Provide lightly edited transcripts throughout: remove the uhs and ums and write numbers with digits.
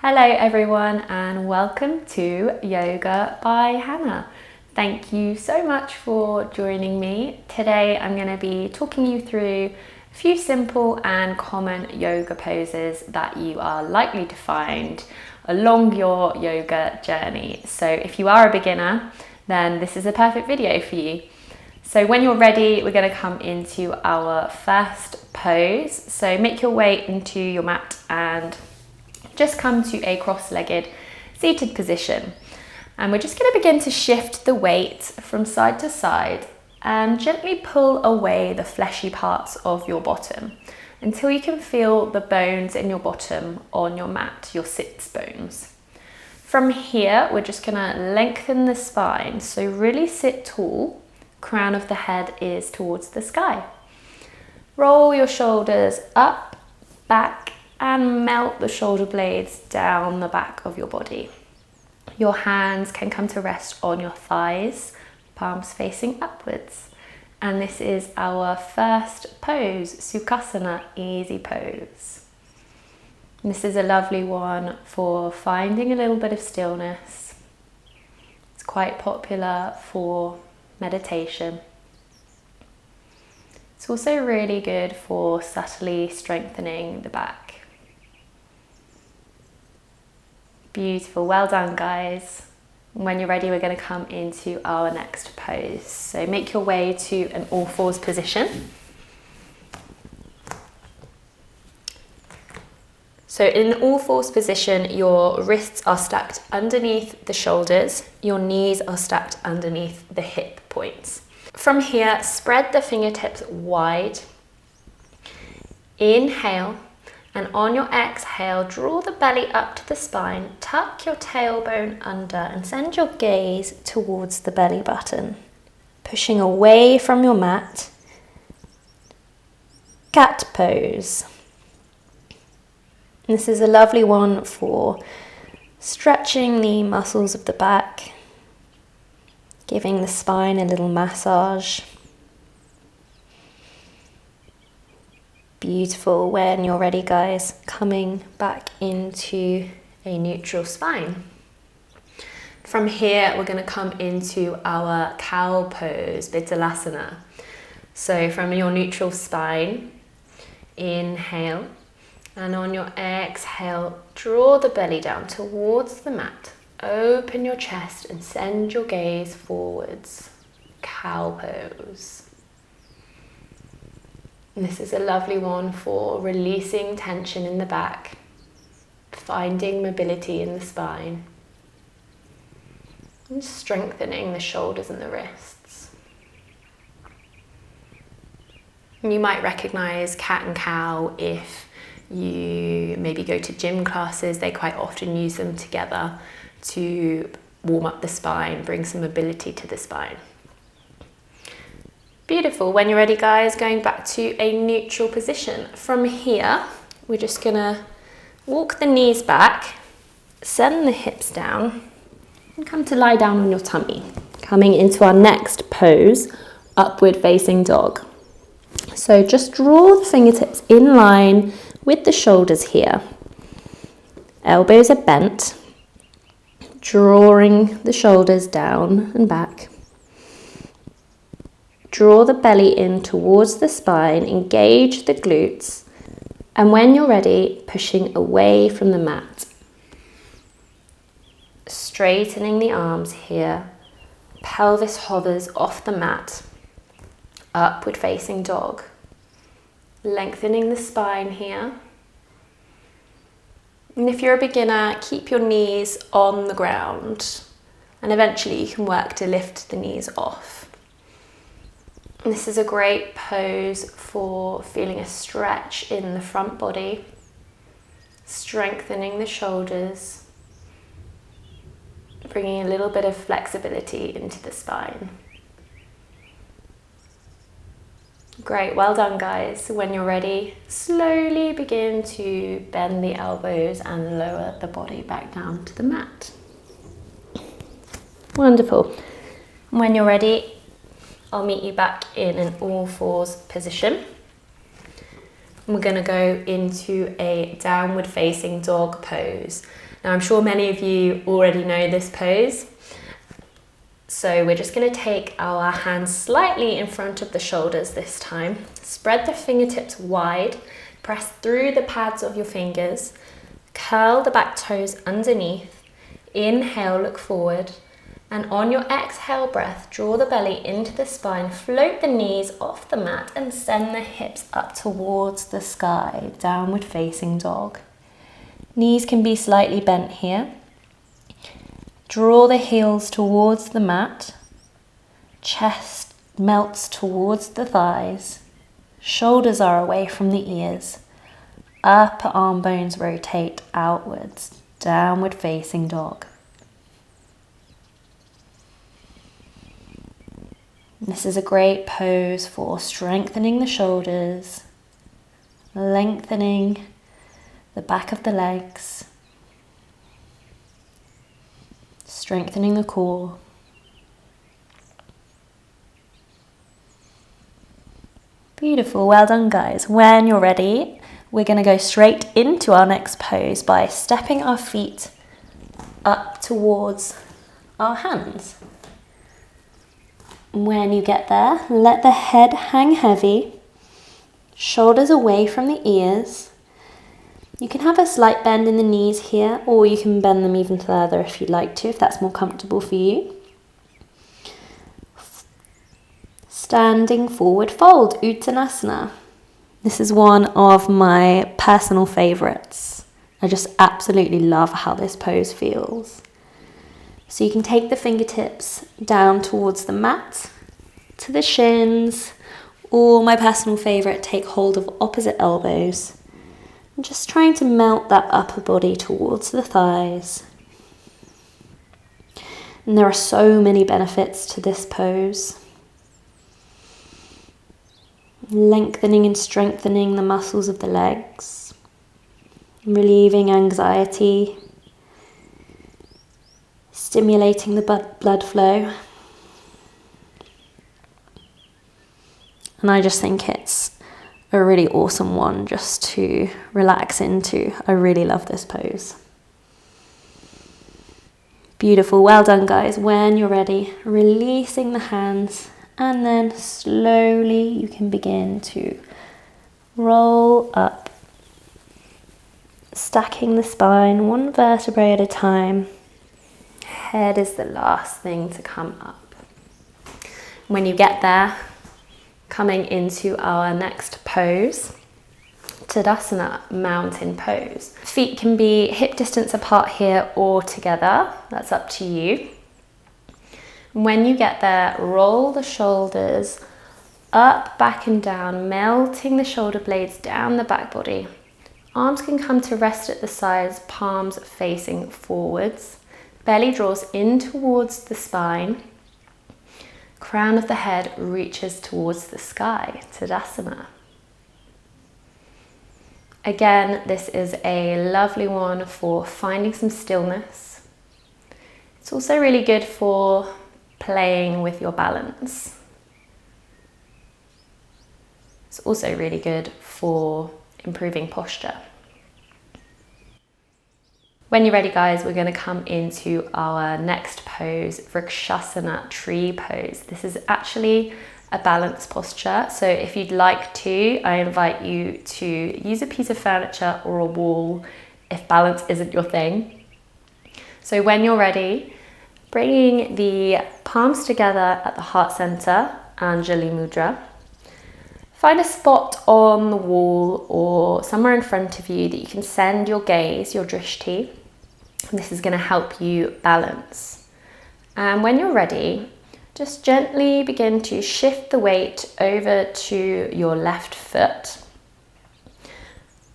Hello everyone and welcome to Yoga by Hannah. Thank you so much for joining me. Today I'm going to be talking you through a few simple and common yoga poses that you are likely to find along your yoga journey. So if you are a beginner, then this is a perfect video for you. So when you're ready, we're going to come into our first pose. So make your way into your mat and just come to a cross-legged seated position. And we're just going to begin to shift the weight from side to side and gently pull away the fleshy parts of your bottom until you can feel the bones in your bottom on your mat, your sits bones. From here, we're just going to lengthen the spine. So really sit tall, crown of the head is towards the sky. Roll your shoulders up, back, and melt the shoulder blades down the back of your body. Your hands can come to rest on your thighs, palms facing upwards. And this is our first pose, Sukhasana, easy pose. And this is a lovely one for finding a little bit of stillness. It's quite popular for meditation. It's also really good for subtly strengthening the back. Beautiful, well done guys. When you're ready, we're going to come into our next pose. So make your way to an all fours position. So in an all fours position, your wrists are stacked underneath the shoulders, your knees are stacked underneath the hip points. From here, spread the fingertips wide. Inhale. And on your exhale, draw the belly up to the spine, tuck your tailbone under and send your gaze towards the belly button. Pushing away from your mat. Cat pose. This is a lovely one for stretching the muscles of the back, giving the spine a little massage. Beautiful. When you're ready guys, coming back into a neutral spine. From here we're going to come into our cow pose, Balasana. So from your neutral spine, inhale, and on your exhale draw the belly down towards the mat. Open your chest and send your gaze forwards. Cow pose. And this is a lovely one for releasing tension in the back, finding mobility in the spine, and strengthening the shoulders and the wrists. And you might recognize cat and cow if you maybe go to gym classes. They quite often use them together to warm up the spine, bring some mobility to the spine. Beautiful. When you're ready guys, going back to a neutral position. From here, we're just gonna walk the knees back, send the hips down, and come to lie down on your tummy. Coming into our next pose, upward facing dog. So just draw the fingertips in line with the shoulders here. Elbows are bent, drawing the shoulders down and back. Draw the belly in towards the spine, engage the glutes, and when you're ready, pushing away from the mat. Straightening the arms here, pelvis hovers off the mat, upward facing dog. Lengthening the spine here. And if you're a beginner, keep your knees on the ground, and eventually you can work to lift the knees off. This is a great pose for feeling a stretch in the front body, strengthening the shoulders, bringing a little bit of flexibility into the spine. Great, well done guys. When you're ready, slowly begin to bend the elbows and lower the body back down to the mat. Wonderful. When you're ready, I'll meet you back in an all fours position. We're going to go into a downward facing dog pose. Now I'm sure many of you already know this pose. So we're just going to take our hands slightly in front of the shoulders this time. Spread the fingertips wide, press through the pads of your fingers, curl the back toes underneath, inhale, look forward, and on your exhale breath, draw the belly into the spine, float the knees off the mat and send the hips up towards the sky, downward facing dog. Knees can be slightly bent here. Draw the heels towards the mat, chest melts towards the thighs, shoulders are away from the ears, upper arm bones rotate outwards, downward facing dog. This is a great pose for strengthening the shoulders, lengthening the back of the legs, strengthening the core. Beautiful, well done guys. When you're ready, we're going to go straight into our next pose by stepping our feet up towards our hands. When you get there, let the head hang heavy, shoulders away from the ears. You can have a slight bend in the knees here, or you can bend them even further if you'd like to, if that's more comfortable for you. Standing forward fold, Uttanasana. This is one of my personal favorites. I just absolutely love how this pose feels. So you can take the fingertips down towards the mat, to the shins, or my personal favorite, take hold of opposite elbows. I'm just trying to melt that upper body towards the thighs. And there are so many benefits to this pose. Lengthening and strengthening the muscles of the legs, relieving anxiety, stimulating the blood flow. And I just think it's a really awesome one just to relax into. I really love this pose. Beautiful, well done guys. When you're ready, releasing the hands, and then slowly you can begin to roll up, stacking the spine one vertebrae at a time. Head is the last thing to come up. When you get there, coming into our next pose, Tadasana, mountain pose. Feet can be hip distance apart here or together, that's up to you. When you get there, roll the shoulders up, back and down, melting the shoulder blades down the back body. Arms can come to rest at the sides, palms facing forwards. Belly draws in towards the spine. Crown of the head reaches towards the sky, Tadasana. Again, this is a lovely one for finding some stillness. It's also really good for playing with your balance. It's also really good for improving posture. When you're ready guys, we're going to come into our next pose, Vrikshasana, tree pose. This is actually a balance posture, so if you'd like to, I invite you to use a piece of furniture or a wall if balance isn't your thing. So when you're ready, bringing the palms together at the heart center, Anjali Mudra. Find a spot on the wall or somewhere in front of you that you can send your gaze, your drishti. This is going to help you balance. And when you're ready, just gently begin to shift the weight over to your left foot.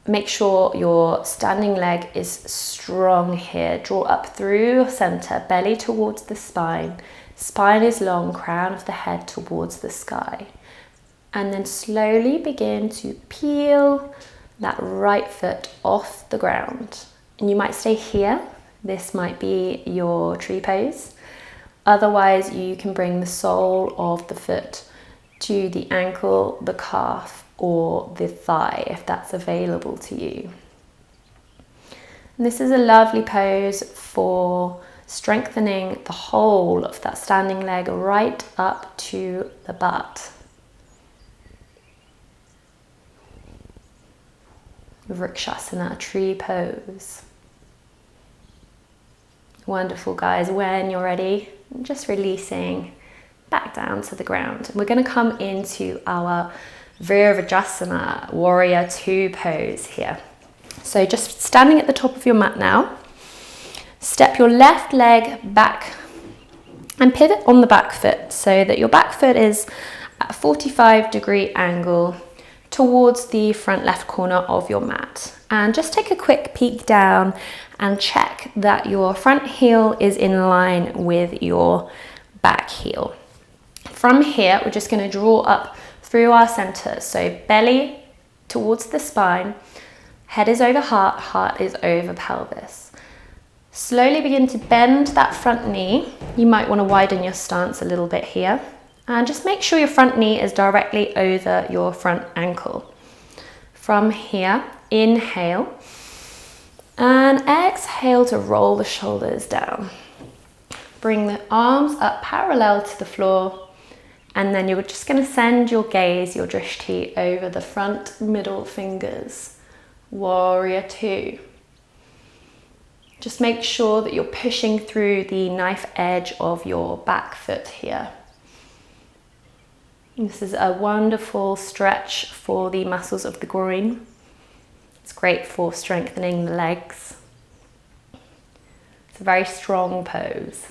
Make sure your standing leg is strong here. Draw up through your center, belly towards the spine. Spine is long, crown of the head towards the sky. And then slowly begin to peel that right foot off the ground. And you might stay here. This might be your tree pose. Otherwise, you can bring the sole of the foot to the ankle, the calf, or the thigh if that's available to you. And this is a lovely pose for strengthening the whole of that standing leg right up to the butt. Vrikshasana, tree pose. Wonderful, guys. When you're ready, just releasing back down to the ground. We're going to come into our Virabhadrasana, warrior two pose here. So just standing at the top of your mat now, step your left leg back and pivot on the back foot so that your back foot is at a 45-degree angle towards the front left corner of your mat. And just take a quick peek down and check that your front heel is in line with your back heel. From here, we're just going to draw up through our center. So belly towards the spine, head is over heart, heart is over pelvis. Slowly begin to bend that front knee. You might want to widen your stance a little bit here. And just make sure your front knee is directly over your front ankle. From here, inhale and exhale to roll the shoulders down. Bring the arms up parallel to the floor, and then you're just going to send your gaze, your drishti, over the front middle fingers. Warrior two. Just make sure that you're pushing through the knife edge of your back foot here. This is a wonderful stretch for the muscles of the groin. It's great for strengthening the legs. It's a very strong pose.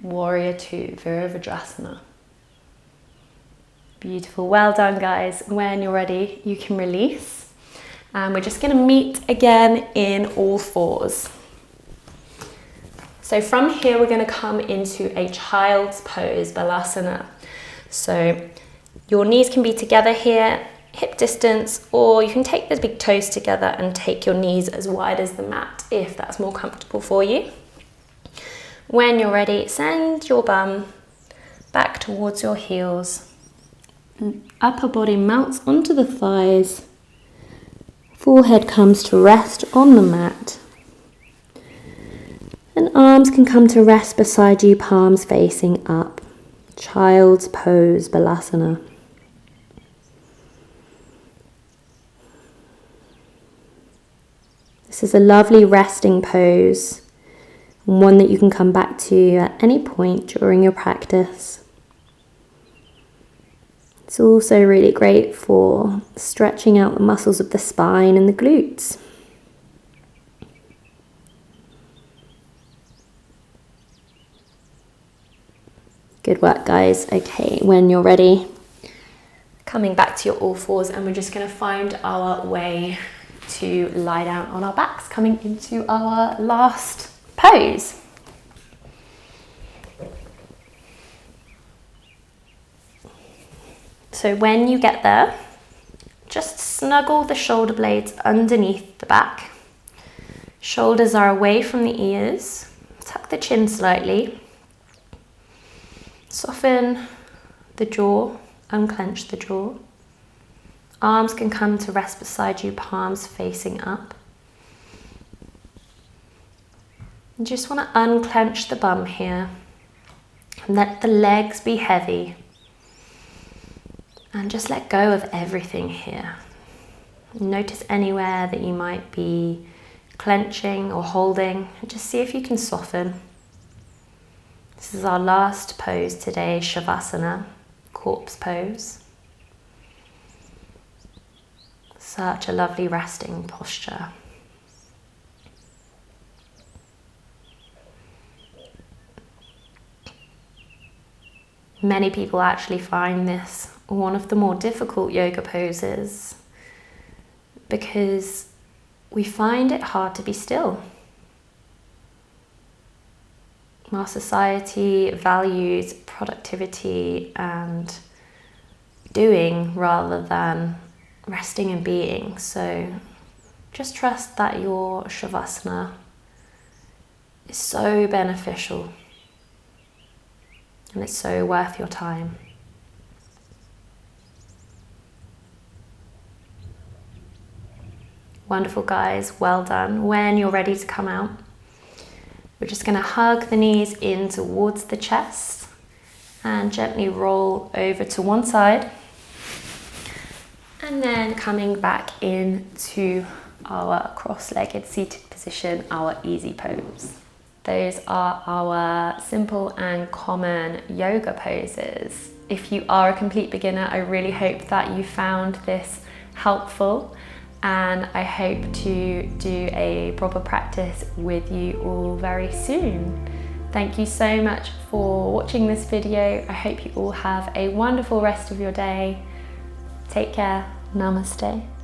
Warrior two, Virabhadrasana. Beautiful, well done, guys. When you're ready, you can release. And we're just going to meet again in all fours. So from here, we're going to come into a child's pose, Balasana. So your knees can be together here, hip distance, or you can take the big toes together and take your knees as wide as the mat if that's more comfortable for you. When you're ready, send your bum back towards your heels. Upper body mounts onto the thighs. Forehead comes to rest on the mat. And arms can come to rest beside you, palms facing up. Child's pose, Balasana. This is a lovely resting pose, one that you can come back to at any point during your practice. It's also really great for stretching out the muscles of the spine and the glutes. Good work, guys. Okay, when you're ready, coming back to your all fours, and we're just going to find our way to lie down on our backs, coming into our last pose. So when you get there, just snuggle the shoulder blades underneath the back. Shoulders are away from the ears. Tuck the chin slightly. Soften the jaw, unclench the jaw. Arms can come to rest beside you, palms facing up. You just want to unclench the bum here and let the legs be heavy. And just let go of everything here. Notice anywhere that you might be clenching or holding. Just see if you can soften. This is our last pose today, Savasana, corpse pose. Such a lovely resting posture. Many people actually find this one of the more difficult yoga poses because we find it hard to be still. Our society values productivity and doing rather than resting and being. So just trust that your Shavasana is so beneficial and it's so worth your time. Wonderful, guys, well done. When you're ready to come out, we're just going to hug the knees in towards the chest and gently roll over to one side. And then coming back into our cross-legged seated position, our easy pose. Those are our simple and common yoga poses. If you are a complete beginner, I really hope that you found this helpful, and I hope to do a proper practice with you all very soon. Thank you so much for watching this video. I hope you all have a wonderful rest of your day. Take care. Namaste.